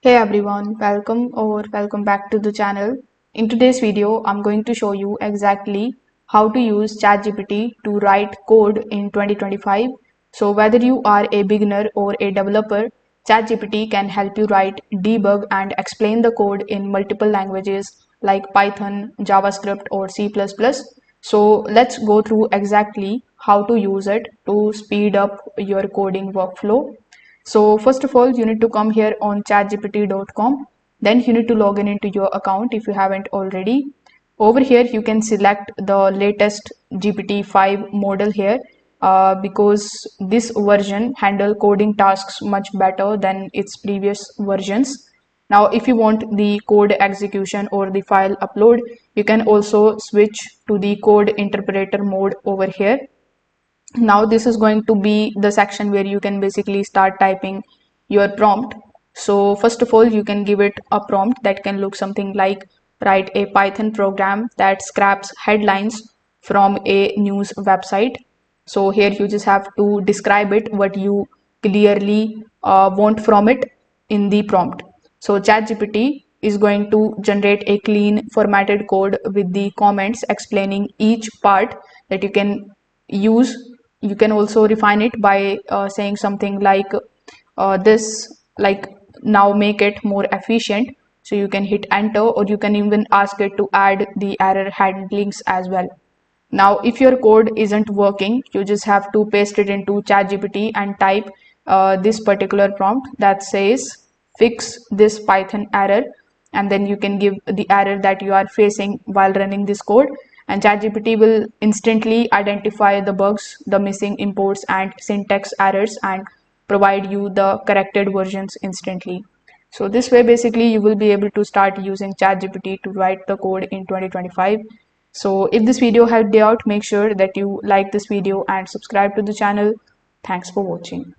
Hey everyone, welcome back to the channel. In today's video, I'm going to show you exactly how to use ChatGPT to write code in 2025. So whether you are a beginner or a developer, ChatGPT can help you write, debug and explain the code in multiple languages like Python, JavaScript or C++. So let's go through exactly how to use it to speed up your coding workflow. So first of all, you need to come here on chatgpt.com. Then you need to log in into your account if you haven't already. Over here, you can select the latest GPT-5 model here because this version handle coding tasks much better than its previous versions. Now, if you want the code execution or the file upload, you can also switch to the code interpreter mode over here. Now this is going to be the section where you can basically start typing your prompt. So first of all, you can give it a prompt that can look something like write a Python program that scraps headlines from a news website. So here you just have to describe it what you clearly want from it in the prompt. So ChatGPT is going to generate a clean formatted code with the comments explaining each part that you can use. You can also refine it by saying something like this, like now make it more efficient. So you can hit enter, or you can even ask it to add the error handlings as well. Now if your code isn't working, you just have to paste it into ChatGPT and type this particular prompt that says fix this Python error, and then you can give the error that you are facing while running this code, and ChatGPT will instantly identify the bugs, the missing imports and syntax errors, and provide you the corrected versions instantly. So this way basically you will be able to start using ChatGPT to write the code in 2025. So if this video helped you out, make sure that you like this video and subscribe to the channel. Thanks for watching.